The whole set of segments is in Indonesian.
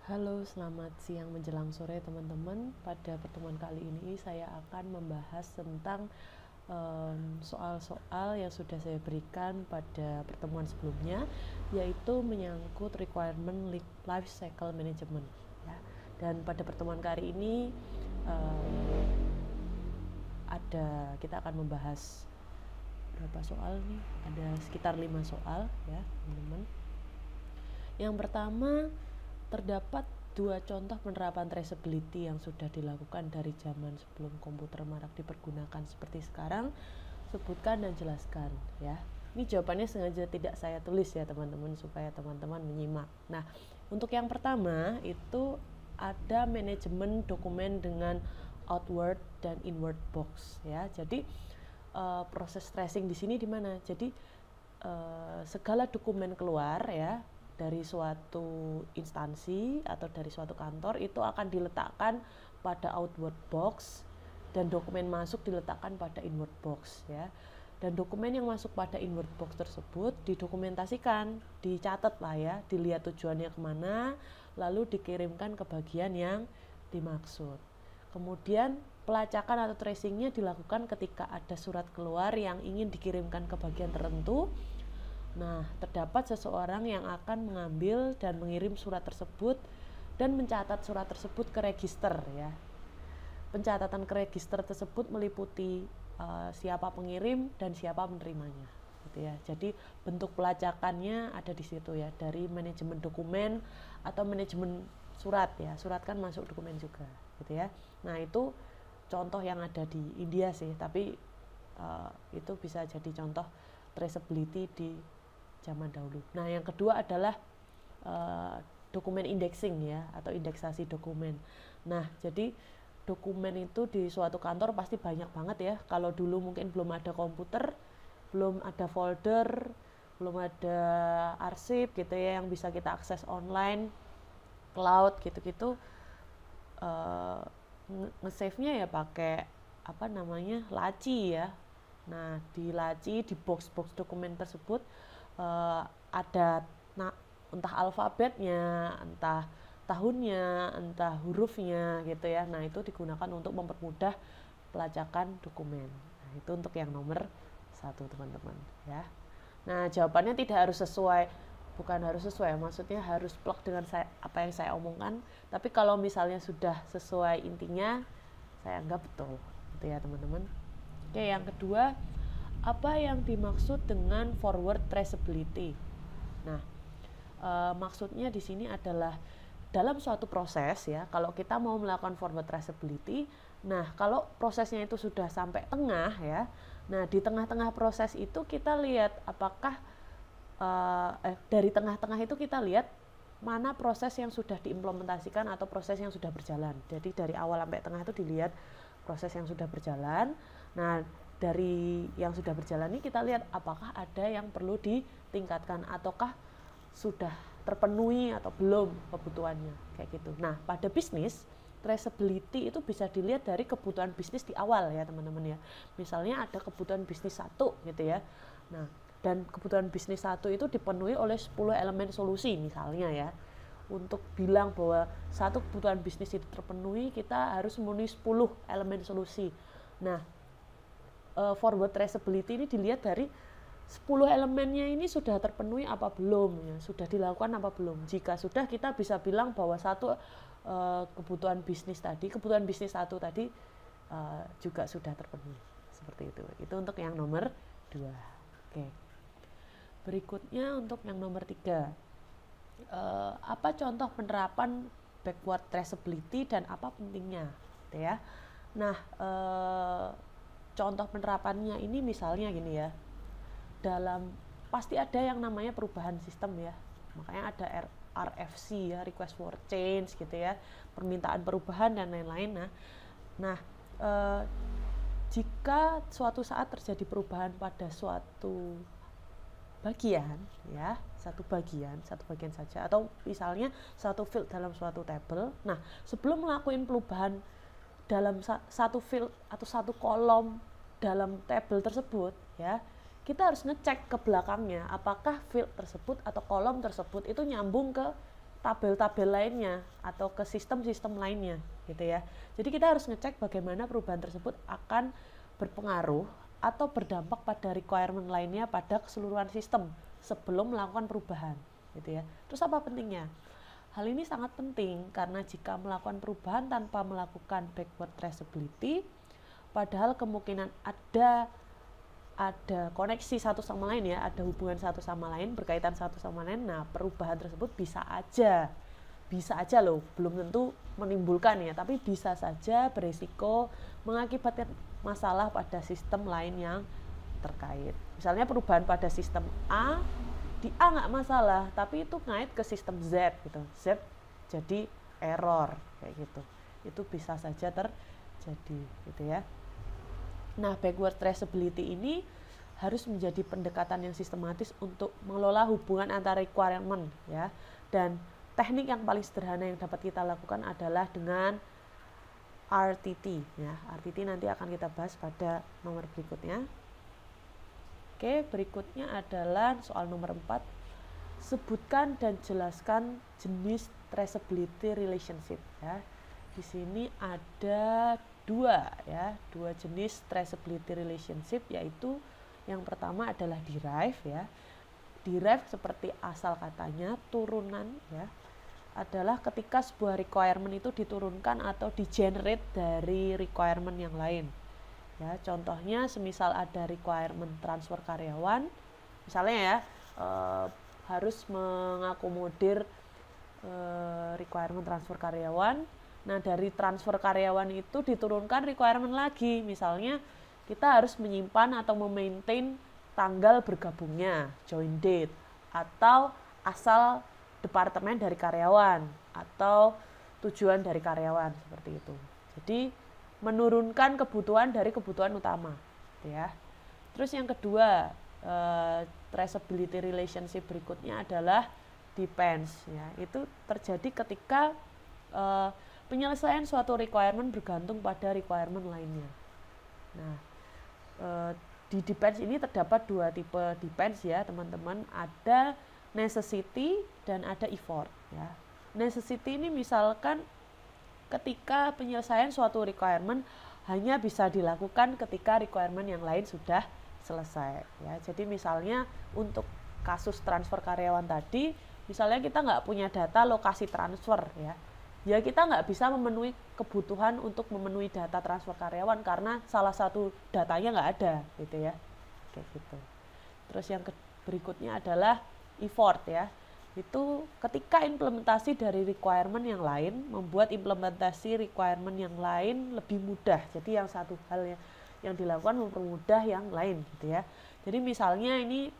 Halo, selamat siang menjelang sore teman-teman. Pada pertemuan kali ini saya akan membahas tentang soal-soal yang sudah saya berikan pada pertemuan sebelumnya, yaitu menyangkut requirement life cycle management. Ya. Dan pada pertemuan kali ini kita akan membahas berapa soal nih? Ada sekitar 5 soal ya teman-teman. Yang pertama, terdapat 2 contoh penerapan traceability yang sudah dilakukan dari zaman sebelum komputer marak dipergunakan seperti sekarang. Sebutkan dan jelaskan ya. Ini jawabannya sengaja tidak saya tulis ya teman-teman, supaya teman-teman menyimak. Nah, untuk yang pertama itu ada manajemen dokumen dengan outward dan inward box ya. Jadi proses tracing di sini di mana? Jadi segala dokumen keluar ya dari suatu instansi atau dari suatu kantor itu akan diletakkan pada outward box dan dokumen masuk diletakkan pada inward box ya. Dan dokumen yang masuk pada inward box tersebut didokumentasikan, dicatat lah ya, dilihat tujuannya kemana, lalu dikirimkan ke bagian yang dimaksud. Kemudian pelacakan atau tracingnya dilakukan ketika ada surat keluar yang ingin dikirimkan ke bagian tertentu. Nah, terdapat seseorang yang akan mengambil dan mengirim surat tersebut dan mencatat surat tersebut ke register ya. Pencatatan ke register tersebut meliputi siapa pengirim dan siapa penerimanya gitu ya. Jadi bentuk pelacakannya ada di situ ya, dari manajemen dokumen atau manajemen surat ya. Surat kan masuk dokumen juga gitu ya. Nah, itu contoh yang ada di India sih, tapi itu bisa jadi contoh traceability di zaman dahulu. Nah, yang kedua adalah dokumen indexing ya, atau indeksasi dokumen. Nah, jadi dokumen itu di suatu kantor pasti banyak banget ya. Kalau dulu mungkin belum ada komputer, belum ada folder, belum ada arsip gitu ya yang bisa kita akses online, cloud gitu-gitu. Nge-save-nya ya pakai laci ya. Nah, di laci, di box-box dokumen tersebut ada entah alfabetnya, entah tahunnya, entah hurufnya gitu ya. Nah, itu digunakan untuk mempermudah pelacakan dokumen. Nah, itu untuk yang nomor 1 teman-teman ya. Nah, jawabannya bukan harus sesuai, maksudnya harus plek dengan apa yang saya omongkan. Tapi kalau misalnya sudah sesuai intinya, saya anggap betul gitu ya teman-teman. Oke, yang kedua, apa yang dimaksud dengan forward traceability? Nah, maksudnya di sini adalah dalam suatu proses ya, kalau kita mau melakukan forward traceability, nah kalau prosesnya itu sudah sampai tengah ya, nah di tengah-tengah proses itu kita lihat apakah dari tengah-tengah itu kita lihat mana proses yang sudah diimplementasikan atau proses yang sudah berjalan. Jadi dari awal sampai tengah itu dilihat proses yang sudah berjalan. Nah, dari yang sudah berjalan ini kita lihat apakah ada yang perlu ditingkatkan ataukah sudah terpenuhi atau belum kebutuhannya kayak gitu. Nah, pada bisnis traceability itu bisa dilihat dari kebutuhan bisnis di awal ya teman-teman ya. Misalnya ada kebutuhan bisnis 1 gitu ya. Nah, dan kebutuhan bisnis 1 itu dipenuhi oleh 10 elemen solusi misalnya ya. Untuk bilang bahwa satu kebutuhan bisnis itu terpenuhi, kita harus memenuhi 10 elemen solusi. Nah, forward traceability ini dilihat dari 10 elemennya ini sudah terpenuhi apa belum ya, sudah dilakukan apa belum. Jika sudah, kita bisa bilang bahwa kebutuhan bisnis 1 tadi juga sudah terpenuhi. Seperti itu. Itu untuk yang nomor 2. Oke. Berikutnya untuk yang nomor 3. Apa contoh penerapan backward traceability dan apa pentingnya gitu ya. Nah, contoh penerapannya ini misalnya gini ya, pasti ada yang namanya perubahan sistem ya, makanya ada RFC ya, request for change gitu ya, permintaan perubahan dan lain-lain. Nah, jika suatu saat terjadi perubahan pada suatu bagian ya, satu bagian saja, atau misalnya satu field dalam suatu table. Nah, sebelum melakukan perubahan dalam satu field atau satu kolom dalam table tersebut ya, kita harus ngecek ke belakangnya apakah field tersebut atau kolom tersebut itu nyambung ke tabel-tabel lainnya atau ke sistem-sistem lainnya gitu ya. Jadi kita harus ngecek bagaimana perubahan tersebut akan berpengaruh atau berdampak pada requirement lainnya pada keseluruhan sistem sebelum melakukan perubahan gitu ya. Terus apa pentingnya? Hal ini sangat penting karena jika melakukan perubahan tanpa melakukan backward traceability, padahal kemungkinan ada koneksi satu sama lain ya, ada hubungan satu sama lain, berkaitan satu sama lain. Nah, perubahan tersebut bisa aja loh, belum tentu menimbulkan ya, tapi bisa saja berisiko mengakibatkan masalah pada sistem lain yang terkait. Misalnya perubahan pada sistem A, di A nggak masalah, tapi itu ngait ke sistem Z gitu. Z jadi error kayak gitu. Itu bisa saja terjadi gitu ya. Nah, backward traceability ini harus menjadi pendekatan yang sistematis untuk mengelola hubungan antara requirement ya. Dan teknik yang paling sederhana yang dapat kita lakukan adalah dengan RTT ya. RTT nanti akan kita bahas pada nomor berikutnya. Oke, berikutnya adalah soal nomor 4. Sebutkan dan jelaskan jenis traceability relationship ya. Di sini ada dua jenis traceability relationship, yaitu yang pertama adalah derive ya. Derive seperti asal katanya, turunan ya, adalah ketika sebuah requirement itu diturunkan atau di-generate dari requirement yang lain. Ya, contohnya semisal ada requirement transfer karyawan, misalnya ya, harus mengakomodir requirement transfer karyawan. Nah, dari transfer karyawan itu diturunkan requirement lagi, misalnya kita harus menyimpan atau memaintain tanggal bergabungnya, join date, atau asal departemen dari karyawan, atau tujuan dari karyawan, seperti itu. Jadi menurunkan kebutuhan dari kebutuhan utama ya. Terus yang kedua, traceability relationship berikutnya adalah depends ya. Itu terjadi ketika penyelesaian suatu requirement bergantung pada requirement lainnya. Nah, di depends ini terdapat dua tipe depends ya teman-teman. Ada necessity dan ada effort ya. Necessity ini misalkan ketika penyelesaian suatu requirement hanya bisa dilakukan ketika requirement yang lain sudah selesai ya. Jadi misalnya untuk kasus transfer karyawan tadi, misalnya kita nggak punya data lokasi transfer ya kita nggak bisa memenuhi kebutuhan untuk memenuhi data transfer karyawan karena salah satu datanya nggak ada gitu ya, kayak gitu. Terus yang berikutnya adalah effort ya. Itu ketika implementasi dari requirement yang lain membuat implementasi requirement yang lain lebih mudah. Jadi yang satu hal yang dilakukan mempermudah yang lain gitu ya. Jadi misalnya ini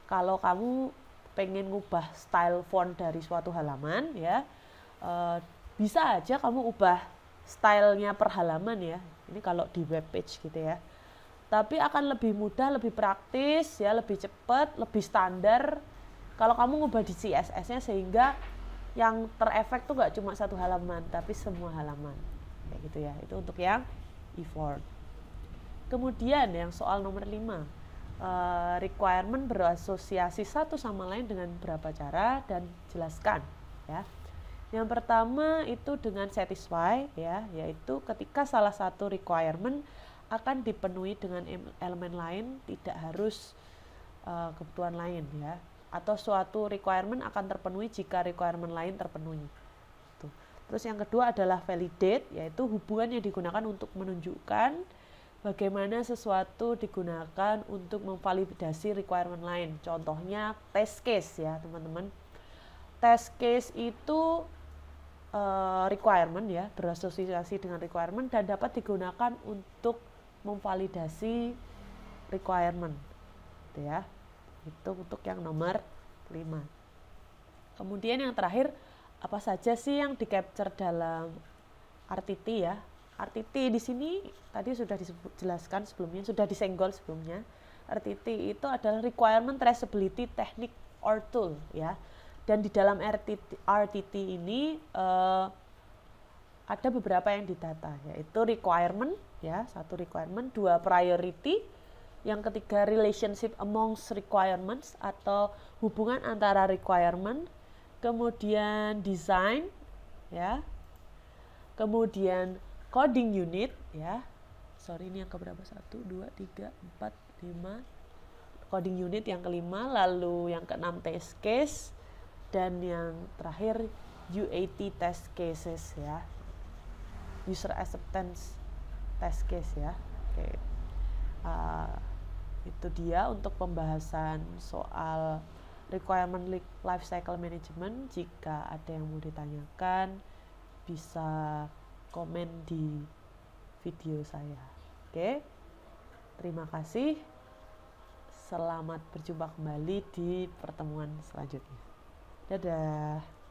kalau kamu pengen ngubah style font dari suatu halaman ya, bisa aja kamu ubah stylenya per halaman ya. Ini kalau di web page gitu ya. Tapi akan lebih mudah, lebih praktis ya, lebih cepat, lebih standar kalau kamu ngubah di CSS-nya, sehingga yang terefek tuh gak cuma satu halaman tapi semua halaman kayak gitu ya. Itu untuk yang effort. Kemudian yang soal nomor 5, requirement berasosiasi satu sama lain dengan berapa cara dan jelaskan ya. Yang pertama itu dengan satisfy ya, yaitu ketika salah satu requirement akan dipenuhi dengan elemen lain, tidak harus kebutuhan lain ya. Atau suatu requirement akan terpenuhi jika requirement lain terpenuhi. Tuh. Terus yang kedua adalah validate, yaitu hubungan yang digunakan untuk menunjukkan bagaimana sesuatu digunakan untuk memvalidasi requirement lain. Contohnya test case ya teman-teman. Test case itu requirement ya, berasosiasi dengan requirement dan dapat digunakan untuk memvalidasi requirement gitu ya. Itu untuk yang nomor 5. Kemudian yang terakhir, apa saja sih yang di-capture dalam RTT ya? RTT di sini tadi sudah dijelaskan sebelumnya, sudah disenggol sebelumnya. RTT itu adalah requirement traceability technique or tool ya. Dan di dalam RTT ini ada beberapa yang didata, yaitu requirement ya, satu requirement, 2 priority, yang ketiga relationship amongst requirements atau hubungan antara requirement, kemudian design ya, kemudian coding unit ya. Sorry, ini yang keberapa? 1, 2, 3, 4, 5. Coding unit yang kelima, lalu yang keenam test case, dan yang terakhir UAT test cases ya. User acceptance test case ya. Oke. Itu dia untuk pembahasan soal requirement lifecycle management. Jika ada yang mau ditanyakan, bisa komen di video saya. Oke, terima kasih. Selamat berjumpa kembali di pertemuan selanjutnya. Dadah.